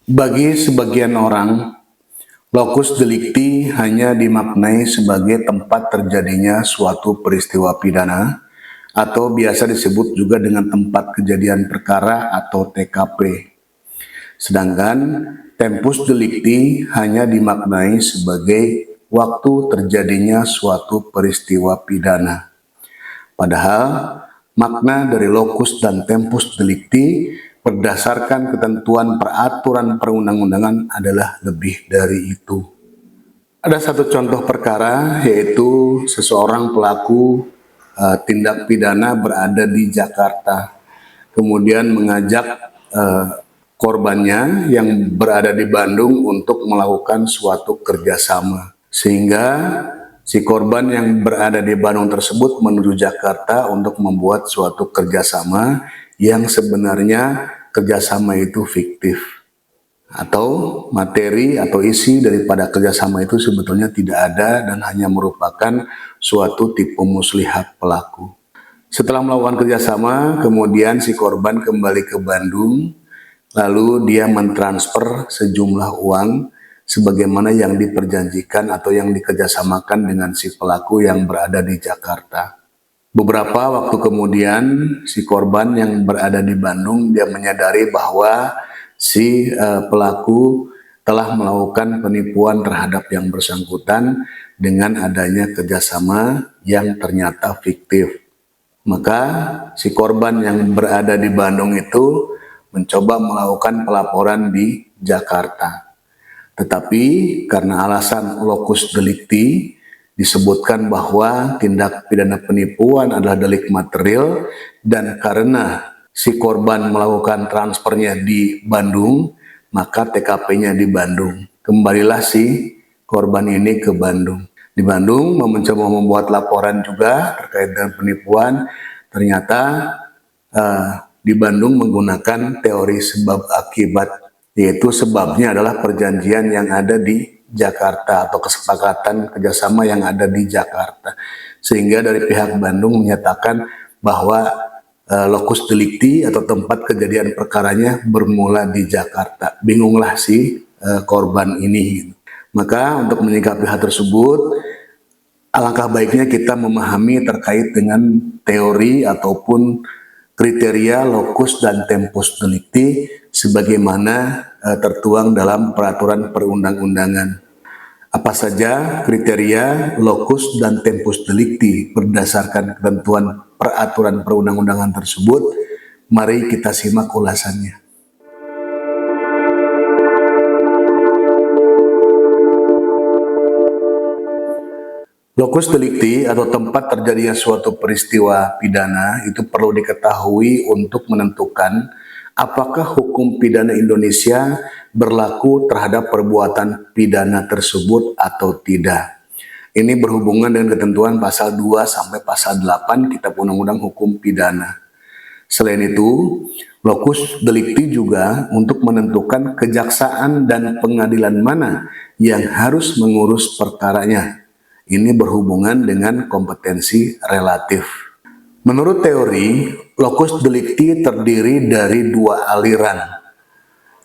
Bagi sebagian orang, lokus delikti hanya dimaknai sebagai tempat terjadinya suatu peristiwa pidana atau biasa disebut juga dengan tempat kejadian perkara atau TKP. Sedangkan tempus delicti hanya dimaknai sebagai waktu terjadinya suatu peristiwa pidana. Padahal makna dari lokus dan tempus delicti berdasarkan ketentuan peraturan perundang-undangan adalah lebih dari itu. Ada satu contoh perkara, yaitu seseorang pelaku tindak pidana berada di Jakarta, kemudian mengajak korbannya yang berada di Bandung untuk melakukan suatu kerjasama, sehingga si korban yang berada di Bandung tersebut menuju Jakarta untuk membuat suatu kerjasama yang sebenarnya kerjasama itu fiktif, atau materi atau isi daripada kerjasama itu sebetulnya tidak ada dan hanya merupakan suatu tipu muslihat pelaku. Setelah melakukan kerjasama, kemudian si korban kembali ke Bandung, lalu dia mentransfer sejumlah uang sebagaimana yang diperjanjikan atau yang dikerjasamakan dengan si pelaku yang berada di Jakarta. Beberapa waktu kemudian, si korban yang berada di Bandung, dia menyadari bahwa si pelaku telah melakukan penipuan terhadap yang bersangkutan dengan adanya kerjasama yang ternyata fiktif. Maka si korban yang berada di Bandung itu mencoba melakukan pelaporan di Jakarta. Tetapi karena alasan lokus delikti, disebutkan bahwa tindak pidana penipuan adalah delik material, dan karena si korban melakukan transfernya di Bandung, maka TKP-nya di Bandung. Kembalilah si korban ini ke Bandung. Di Bandung mencoba membuat laporan juga terkait dengan penipuan. Ternyata di Bandung menggunakan teori sebab akibat, yaitu sebabnya adalah perjanjian yang ada di Jakarta atau kesepakatan kerjasama yang ada di Jakarta. Sehingga dari pihak Bandung menyatakan bahwa lokus delikti atau tempat kejadian perkaranya bermula di Jakarta. Bingunglah si korban ini. Maka untuk menyikapi hal tersebut, alangkah baiknya kita memahami terkait dengan teori ataupun kriteria lokus dan tempus delicti sebagaimana tertuang dalam peraturan perundang-undangan. Apa saja kriteria lokus dan tempus delicti berdasarkan ketentuan peraturan perundang-undangan tersebut? Mari kita simak ulasannya. Lokus delikti atau tempat terjadinya suatu peristiwa pidana itu perlu diketahui untuk menentukan apakah hukum pidana Indonesia berlaku terhadap perbuatan pidana tersebut atau tidak. Ini berhubungan dengan ketentuan pasal 2 sampai pasal 8 Kitab Undang-Undang Hukum Pidana. Selain itu, lokus delikti juga untuk menentukan kejaksaan dan pengadilan mana yang harus mengurus perkaranya. Ini berhubungan dengan kompetensi relatif. Menurut teori, lokus delikti terdiri dari dua aliran,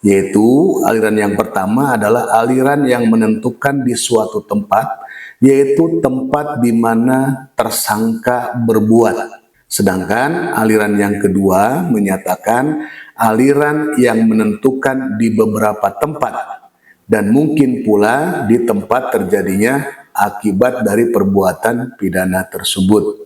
yaitu aliran yang pertama adalah aliran yang menentukan di suatu tempat, yaitu tempat di mana tersangka berbuat. Sedangkan aliran yang kedua menyatakan aliran yang menentukan di beberapa tempat, dan mungkin pula di tempat terjadinya akibat dari perbuatan pidana tersebut.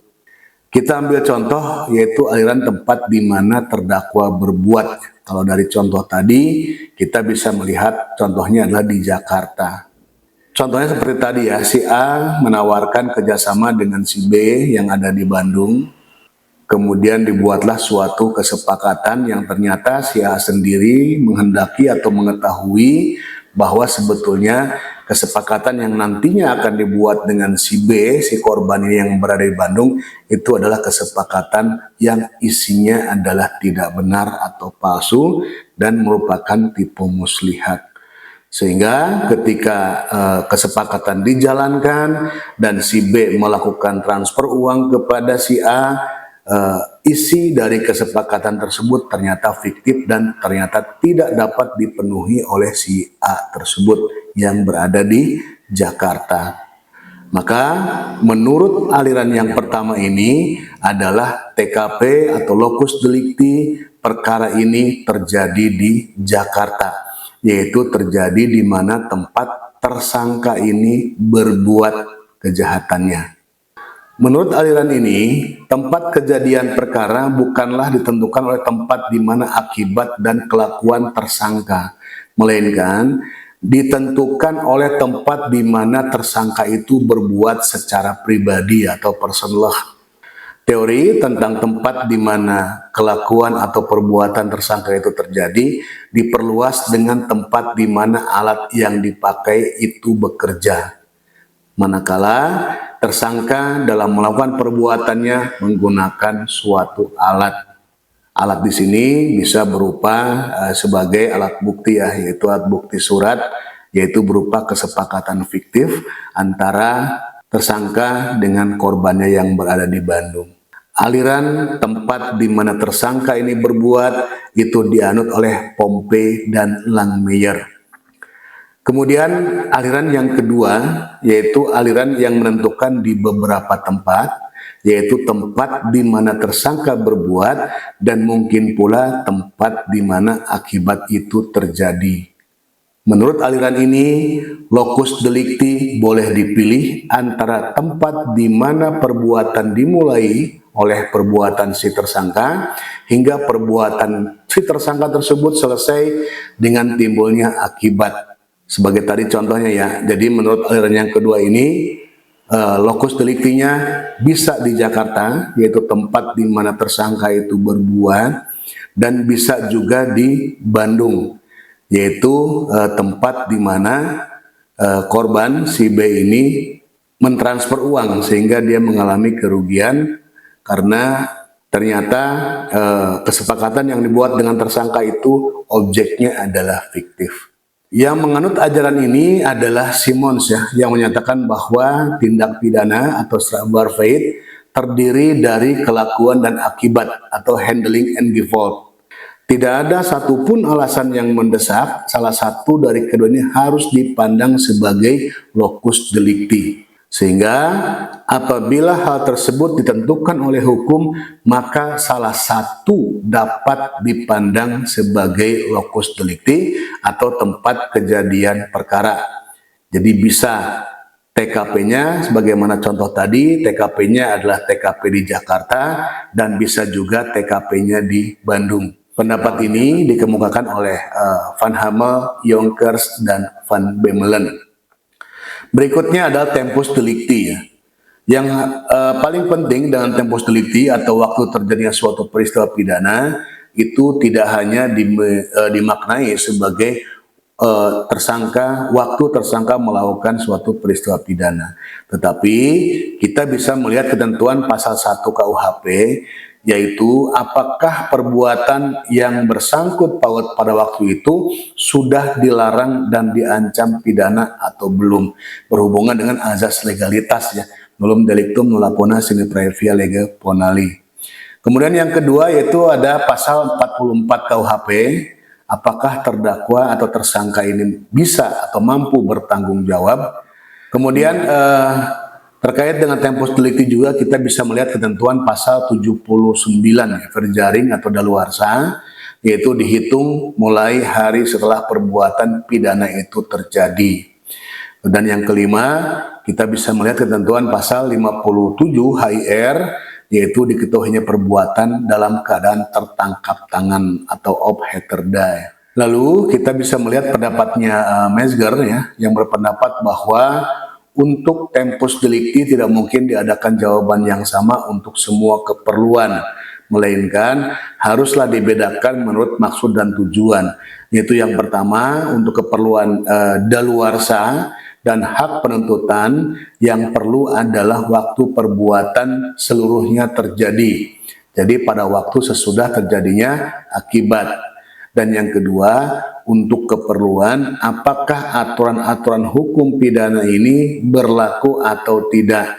Kita ambil contoh, yaitu aliran tempat di mana terdakwa berbuat. Kalau dari contoh tadi, kita bisa melihat contohnya adalah di Jakarta. Contohnya seperti tadi ya, si A menawarkan kerjasama dengan si B yang ada di Bandung. Kemudian dibuatlah suatu kesepakatan yang ternyata si A sendiri menghendaki atau mengetahui bahwa sebetulnya kesepakatan yang nantinya akan dibuat dengan si B, si korban ini yang berada di Bandung, itu adalah kesepakatan yang isinya adalah tidak benar atau palsu dan merupakan tipu muslihat. Sehingga ketika kesepakatan dijalankan dan si B melakukan transfer uang kepada si A, isi dari kesepakatan tersebut ternyata fiktif dan ternyata tidak dapat dipenuhi oleh si A tersebut yang berada di Jakarta. Maka menurut aliran yang pertama ini adalah TKP atau lokus delikti perkara ini terjadi di Jakarta, yaitu terjadi di mana tempat tersangka ini berbuat kejahatannya. Menurut aliran ini, tempat kejadian perkara bukanlah ditentukan oleh tempat di mana akibat dan kelakuan tersangka, melainkan ditentukan oleh tempat di mana tersangka itu berbuat secara pribadi atau personal. Teori tentang tempat di mana kelakuan atau perbuatan tersangka itu terjadi diperluas dengan tempat di mana alat yang dipakai itu bekerja. Manakala tersangka dalam melakukan perbuatannya menggunakan suatu alat. Alat di sini bisa berupa sebagai alat bukti ya, yaitu alat bukti surat, yaitu berupa kesepakatan fiktif antara tersangka dengan korbannya yang berada di Bandung. Aliran tempat di mana tersangka ini berbuat itu dianut oleh Pompei dan Langmeyer. Kemudian aliran yang kedua yaitu aliran yang menentukan di beberapa tempat, yaitu tempat di mana tersangka berbuat dan mungkin pula tempat di mana akibat itu terjadi. Menurut aliran ini, lokus delikti boleh dipilih antara tempat di mana perbuatan dimulai oleh perbuatan si tersangka hingga perbuatan si tersangka tersebut selesai dengan timbulnya akibat. Sebagai tadi contohnya ya, jadi menurut aliran yang kedua ini, lokus deliktinya bisa di Jakarta, yaitu tempat di mana tersangka itu berbuat, dan bisa juga di Bandung, yaitu tempat di mana korban si B ini mentransfer uang sehingga dia mengalami kerugian karena ternyata kesepakatan yang dibuat dengan tersangka itu objeknya adalah fiktif. Yang menganut ajaran ini adalah Simons ya, yang menyatakan bahwa tindak pidana atau Strafbarfeit terdiri dari kelakuan dan akibat atau handling and default. Tidak ada satupun alasan yang mendesak salah satu dari keduanya harus dipandang sebagai lokus delikti. Sehingga apabila hal tersebut ditentukan oleh hukum, maka salah satu dapat dipandang sebagai lokus delikti atau tempat kejadian perkara. Jadi bisa TKP-nya sebagaimana contoh tadi, TKP-nya adalah TKP di Jakarta dan bisa juga TKP-nya di Bandung. Pendapat ini dikemukakan oleh Van Hammel, Yonkers, dan Van Bemmelen. Berikutnya adalah tempus delicti ya. Yang paling penting dengan tempus delicti atau waktu terjadinya suatu peristiwa pidana itu tidak hanya dimaknai sebagai waktu tersangka melakukan suatu peristiwa pidana, tetapi kita bisa melihat ketentuan pasal 1 KUHP, yaitu apakah perbuatan yang bersangkut paut pada waktu itu sudah dilarang dan diancam pidana atau belum, berhubungan dengan azas legalitas ya, nullum delictum nulla pona sine praevia lege ponali. Kemudian yang kedua yaitu ada pasal 44 KUHP, apakah terdakwa atau tersangka ini bisa atau mampu bertanggung jawab. Kemudian terkait dengan tempus delicti juga kita bisa melihat ketentuan pasal 79 verjaring atau daluarsa, yaitu dihitung mulai hari setelah perbuatan pidana itu terjadi. Dan yang kelima, kita bisa melihat ketentuan pasal 57 HIR, yaitu diketahuinya perbuatan dalam keadaan tertangkap tangan atau obheterdae. Lalu kita bisa melihat pendapatnya Mesger ya, yang berpendapat bahwa untuk tempus delicti tidak mungkin diadakan jawaban yang sama untuk semua keperluan, melainkan haruslah dibedakan menurut maksud dan tujuan. Yaitu yang pertama untuk keperluan daluarsa dan hak penuntutan, yang perlu adalah waktu perbuatan seluruhnya terjadi. Jadi pada waktu sesudah terjadinya akibat. Dan yang kedua, untuk keperluan apakah aturan-aturan hukum pidana ini berlaku atau tidak.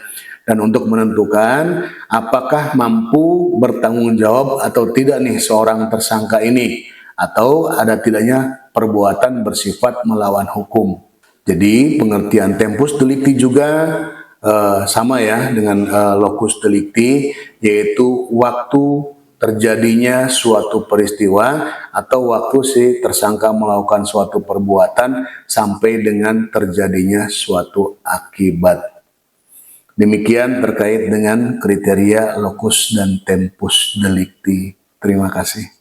Dan untuk menentukan apakah mampu bertanggung jawab atau tidak nih seorang tersangka ini, atau ada tidaknya perbuatan bersifat melawan hukum. Jadi pengertian tempus delicti juga sama ya dengan locus delicti, yaitu waktu terjadinya suatu peristiwa atau waktu si tersangka melakukan suatu perbuatan sampai dengan terjadinya suatu akibat. Demikian terkait dengan kriteria locus dan tempus delicti. Terima kasih.